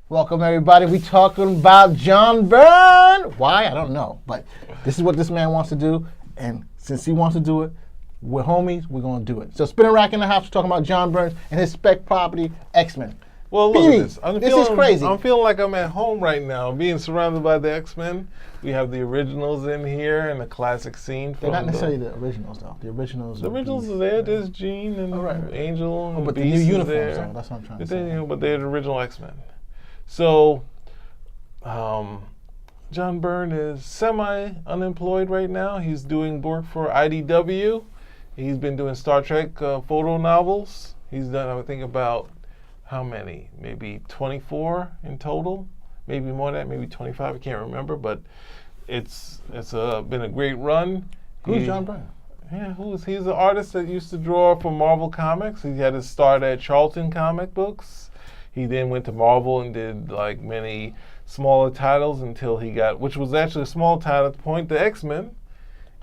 Welcome, everybody. We talking about John Byrne. Why? I don't know. But this is what this man wants to do. And since he wants to do it, we're homies. We're going to do it. So spin a rack in the house. We're talking about John Byrne and his spec property, X-Men. Well, look at this. This is crazy. I'm feeling like I'm at home right now, being surrounded by the X-Men. We have the originals in here and the classic scene. They're not necessarily the originals, though. The originals are there. There's Jean and Angel and but Beast the new uniforms, there. though. That's what I'm trying to say. But they're the original X-Men. So, John Byrne is semi-unemployed right now. He's doing work for IDW. He's been doing Star Trek photo novels. He's done, I think, about how many? Maybe 24 in total. Maybe more than that, maybe 25. I can't remember, but it's been a great run. Who's John Byrne? Yeah, he's an artist that used to draw for Marvel Comics. He had his start at Charlton Comic Books. He then went to Marvel and did like many smaller titles until he got, which was actually a small title at the point, the X-Men.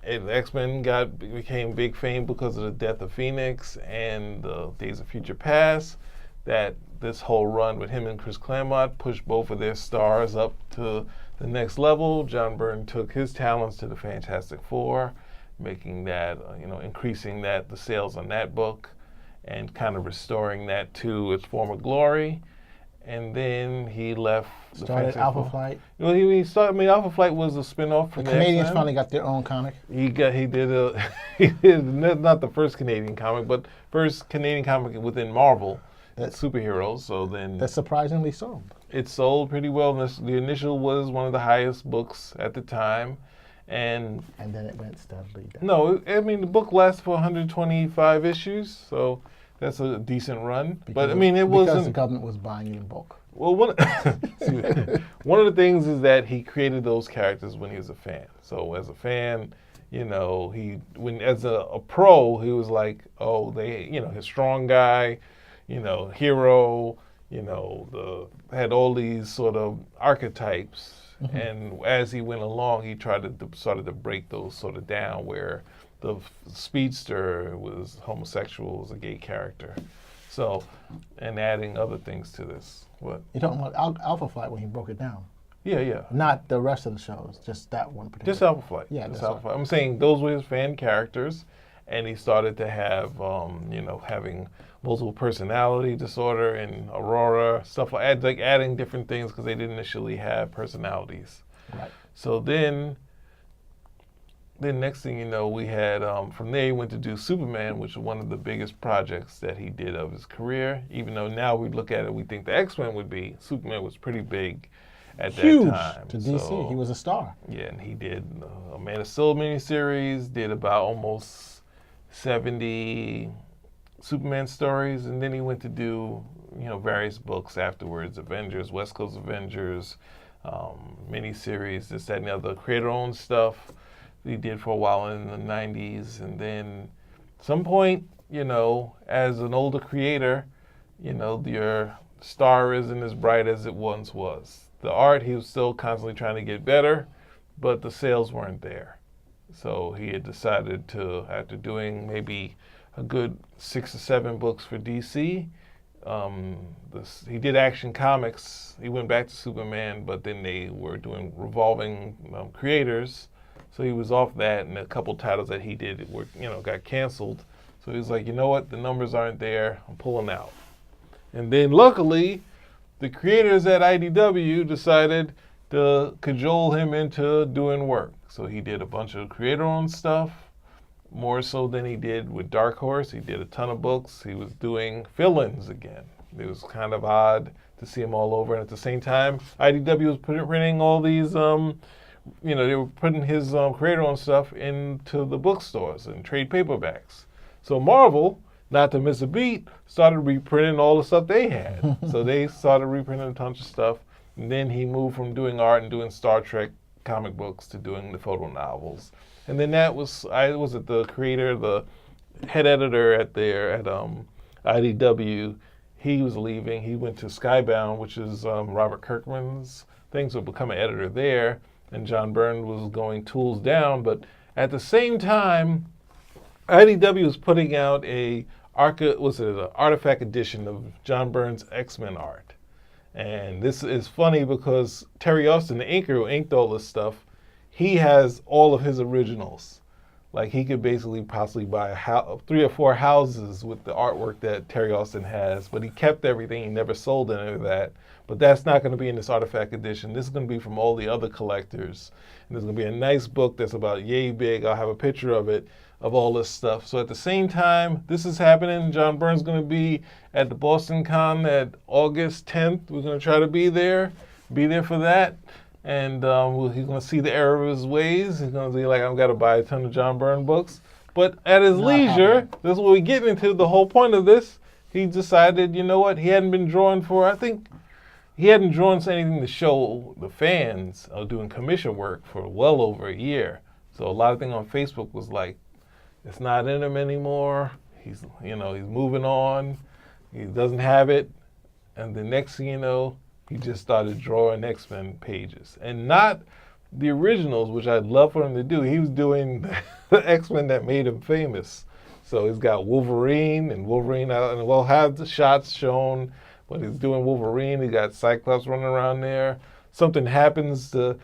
And the X-Men became big fame because of the death of Phoenix and the Days of Future Past. That this whole run with him and Chris Claremont pushed both of their stars up to the next level. John Byrne took his talents to the Fantastic Four, making that, increasing the sales on that book, and kind of restoring that to its former glory. And then he left. Started Alpha Flight. Well, Alpha Flight was a spinoff from the the Canadians X-Men. finally got their own comic. He did not the first Canadian comic, but first Canadian comic within Marvel, superheroes. So then that surprisingly sold. It sold pretty well. The initial was one of the highest books at the time. And then it went steadily down. No, the book lasted for 125 issues, so that's a decent run. Because the government was buying it in bulk. Well, one of the things is that he created those characters when he was a fan. So as a fan, as a pro, he was like, his strong guy, hero, had all these sort of archetypes. Mm-hmm. And as he went along, he started to break those sort of down, where the speedster was homosexual, was a gay character. So, and adding other things to this. What? You're talking about Alpha Flight when he broke it down? Yeah. Not the rest of the shows, just that one particular. Just Alpha Flight. Yeah, just Alpha Flight. I'm saying those were his fan characters, and he started to have, having multiple personality disorder and Aurora, stuff like adding different things because they didn't initially have personalities. Right. So then next thing you know, we had, from there he went to do Superman, which was one of the biggest projects that he did of his career. Even though now we look at it, we think the X-Men would be, Superman was pretty big at that time. To DC, he was a star. Yeah, and he did a Man of Steel miniseries, did about almost 70 Superman stories, and then he went to do, various books afterwards, Avengers, West Coast Avengers, miniseries, this, that, and the other, creator-owned stuff he did for a while in the 90s, and then at some point, as an older creator, your star isn't as bright as it once was. The art, he was still constantly trying to get better, but the sales weren't there. So he had decided to, after doing maybe a good 6 or 7 books for DC, he did Action Comics. He went back to Superman, but then they were doing revolving creators. So he was off that, and a couple titles that he did got canceled. So he was like, you know what, the numbers aren't there, I'm pulling out. And then luckily, the creators at IDW decided to cajole him into doing work. So he did a bunch of creator-owned stuff, more so than he did with Dark Horse. He did a ton of books. He was doing fill-ins again. It was kind of odd to see him all over. And at the same time, IDW was printing all these, they were putting his creator-owned stuff into the bookstores and trade paperbacks. So Marvel, not to miss a beat, started reprinting all the stuff they had. So they started reprinting a ton of stuff. And then he moved from doing art and doing Star Trek comic books to doing the photo novels. And then that was, the creator, the head editor at IDW, he was leaving. He went to Skybound, which is Robert Kirkman's thing, so become an editor there. And John Byrne was going tools down, but At the same time, IDW is putting out an artifact edition of John Byrne's X-Men art. And this is funny because Terry Austin, the inker who inked all this stuff, he has all of his originals. Like, he could basically possibly buy 3 or 4 houses with the artwork that Terry Austin has, but he kept everything. He never sold any of that. But that's not going to be in this artifact edition. This is going to be from all the other collectors. And there's going to be a nice book that's about yay big. I'll have a picture of it, of all this stuff. So at the same time, this is happening. John Byrne's going to be at the Boston Con at August 10th. We're going to try to be there for that. And he's going to see the error of his ways. He's going to be like, I've got to buy a ton of John Byrne books. But at his leisure, this is what we get into. The whole point of this, he decided, you know what, he hadn't been drawing for, I think, he hadn't drawn anything to show the fans doing commission work for well over a year. So a lot of things on Facebook was like, it's not in him anymore. He's moving on. He doesn't have it. And the next thing you know, he just started drawing X-Men pages. And not the originals, which I'd love for him to do. He was doing the X-Men that made him famous. So he's got Wolverine out, and we'll have the shots shown, but he's doing Wolverine. He got Cyclops running around there. Something happens to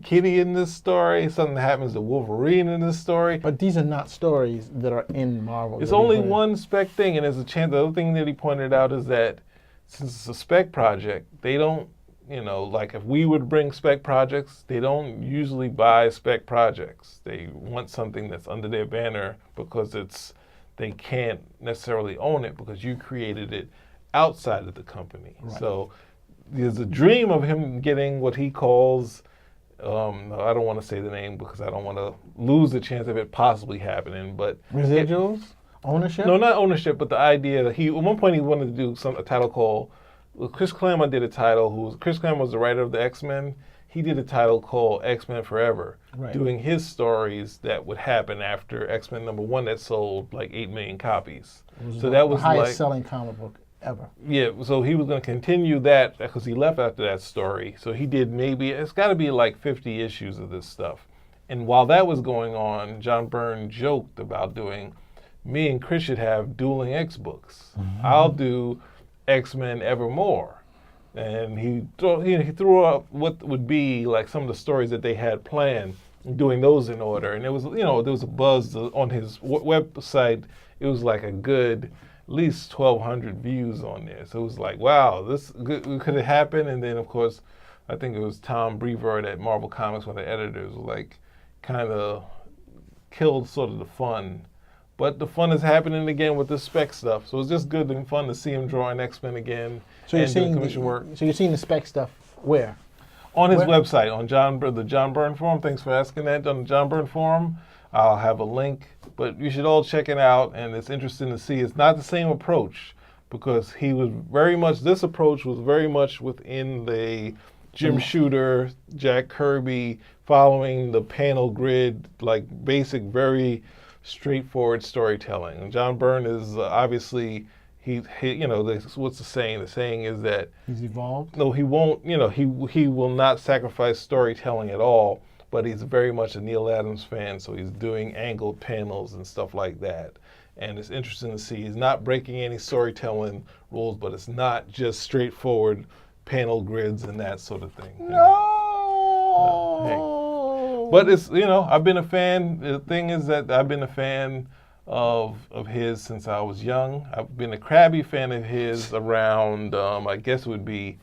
Kitty in this story. Something happens to Wolverine in this story. But these are not stories that are in Marvel. It's only one spec thing, and there's a chance. The other thing that he pointed out is that since it's a spec project, they don't, like if we would bring spec projects, they don't usually buy spec projects. They want something that's under their banner because they can't necessarily own it because you created it outside of the company. Right. So there's a dream of him getting what he calls, I don't want to say the name because I don't want to lose the chance of it possibly happening, but residuals? Ownership? No, not ownership, but the idea that at one point he wanted to do a title called, Chris Claremont did a title, Chris Claremont was the writer of the X-Men. He did a title called X-Men Forever, right, doing his stories that would happen after X-Men #1 that sold like 8 million copies. So that was the highest selling comic book ever. Yeah, so he was going to continue that because he left after that story. So he did it's got to be like 50 issues of this stuff. And while that was going on, John Byrne joked about me and Chris should have dueling X books. Mm-hmm. I'll do X-Men Evermore. And he threw up what would be like some of the stories that they had planned, doing those in order. And there was a buzz on his website. It was like a good at least 1,200 views on there. So it was like, wow, this could have happened. And then, of course, I think it was Tom Brevoort at Marvel Comics, one of the editors, like kind of killed sort of the fun. But the fun is happening again with the spec stuff. So it's just good and fun to see him drawing X-Men again and doing commission work. So you're seeing the spec stuff where? On his website, on the John Byrne Forum. Thanks for asking that. On the John Byrne Forum, I'll have a link. But you should all check it out, and it's interesting to see. It's not the same approach because this approach was very much within the Jim Shooter, Jack Kirby, following the panel grid, like basic, very straightforward storytelling. And John Byrne is obviously, what's the saying? The saying is that he's evolved? No, he won't, he will not sacrifice storytelling at all, but he's very much a Neil Adams fan, so he's doing angled panels and stuff like that. And it's interesting to see he's not breaking any storytelling rules, but it's not just straightforward panel grids and that sort of thing. No! But it's, I've been a fan. The thing is that I've been a fan of his since I was young. I've been a Krabby fan of his around, I guess it would be,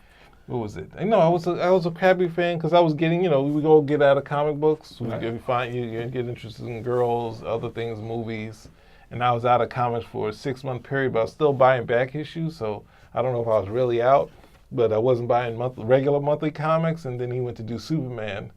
what was it? I was a Krabby fan because I was getting, we go get out of comic books. Right. You get interested in girls, other things, movies. And I was out of comics for a 6-month period, but I was still buying back issues. So I don't know if I was really out, but I wasn't buying regular monthly comics. And then he went to do Superman.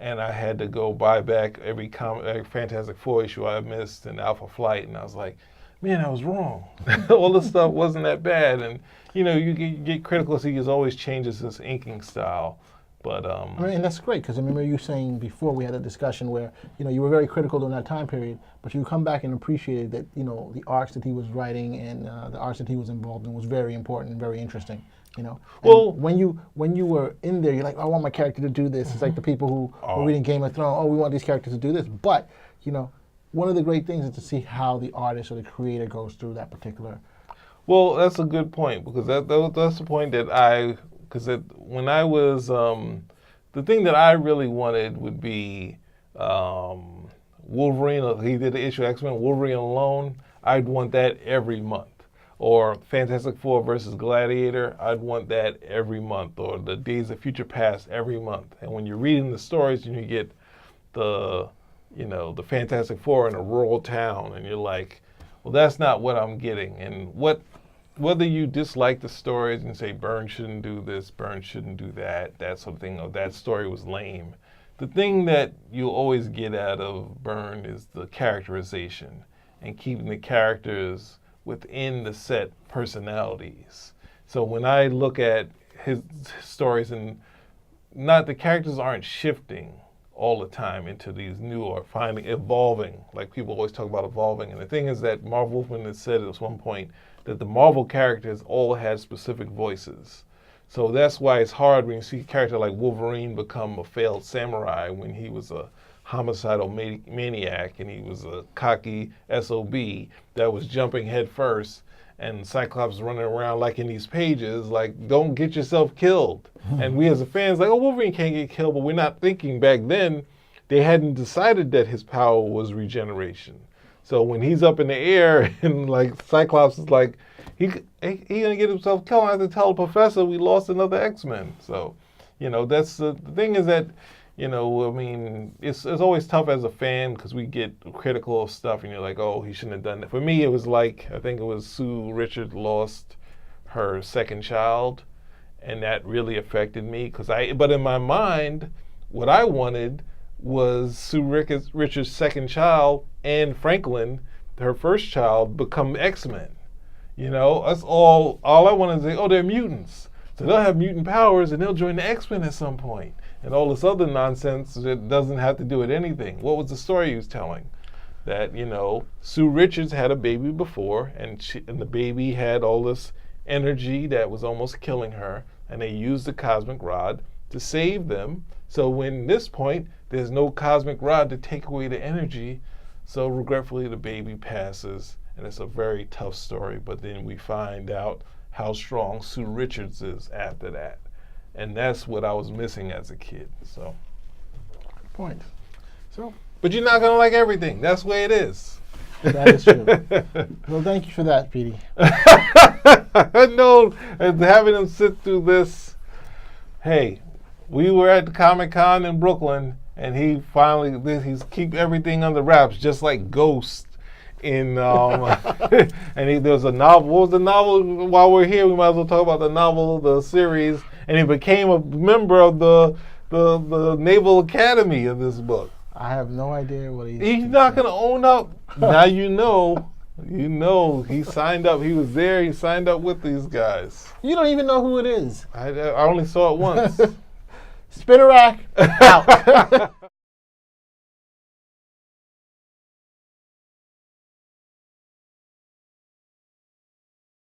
And I had to go buy back every Fantastic Four issue I missed and Alpha Flight, and I was like, man, I was wrong. All this stuff wasn't that bad, and you get critical. So he always changes his inking style, but and that's great because I remember you saying before we had a discussion where you were very critical during that time period, but you come back and appreciated that the arcs that he was writing and the arcs that he was involved in was very important and very interesting. You know, Well, and when you were in there, you're like, I want my character to do this. It's like the people who are reading Game of Thrones. Oh, we want these characters to do this. But you know, one of the great things is to see how the artist or the creator goes through that particular. Well, that's a good point because that's the point that when I was the thing that I really wanted would be Wolverine. He did the issue X-Men Wolverine alone. I'd want that every month. Or Fantastic Four versus Gladiator, I'd want that every month. Or the Days of Future Past every month. And when you're reading the stories and you get the Fantastic Four in a rural town, and you're like, well, that's not what I'm getting. And whether you dislike the stories and say Byrne shouldn't do this, Byrne shouldn't do that, that sort of thing, or that story was lame, the thing that you'll always get out of Byrne is the characterization and keeping the characters within the set personalities. So when I look at his stories, and not the characters aren't shifting all the time into these new or finally evolving, like people always talk about evolving. And the thing is that Marv Wolfman has said at one point that the Marvel characters all had specific voices. So that's why it's hard when you see a character like Wolverine become a failed samurai when he was a homicidal maniac and he was a cocky SOB that was jumping head first, and Cyclops running around like in these pages like, don't get yourself killed. And we as a fans like, oh, Wolverine can't get killed, but we're not thinking back then they hadn't decided that his power was regeneration. So when he's up in the air and like Cyclops is like, he gonna get himself killed, I have to tell the professor we lost another X-Men. So, that's the thing is that, I mean, it's always tough as a fan because we get critical of stuff and you're like, oh, he shouldn't have done that. For me, it was like, I think it was Sue Richards lost her second child, and that really affected me but in my mind, what I wanted was Sue Richards' second child and Franklin, her first child, become X-Men. That's all I want to say, oh, they're mutants. So they'll have mutant powers and they'll join the X-Men at some point. And all this other nonsense that doesn't have to do with anything. What was the story he was telling? That, Sue Richards had a baby before, and the baby had all this energy that was almost killing her, and they used the cosmic rod to save them. So when this point, there's no cosmic rod to take away the energy, so regretfully the baby passes, and it's a very tough story. But then we find out how strong Sue Richards is after that. And that's what I was missing as a kid. So, good point. So, but you're not gonna like everything. That's the way it is. That is true. Well, thank you for that, Petey. No, and having him sit through this. Hey, we were at the Comic-Con in Brooklyn, and he's keep everything under wraps, just like Ghost. And there was a novel. What was the novel? While we're here, we might as well talk about the novel, the series. And he became a member of the Naval Academy of this book. I have no idea what he's not going to own up. Now you know he signed up. He was there. He signed up with these guys. You don't even know who it is. I only saw it once. Spinner rack out.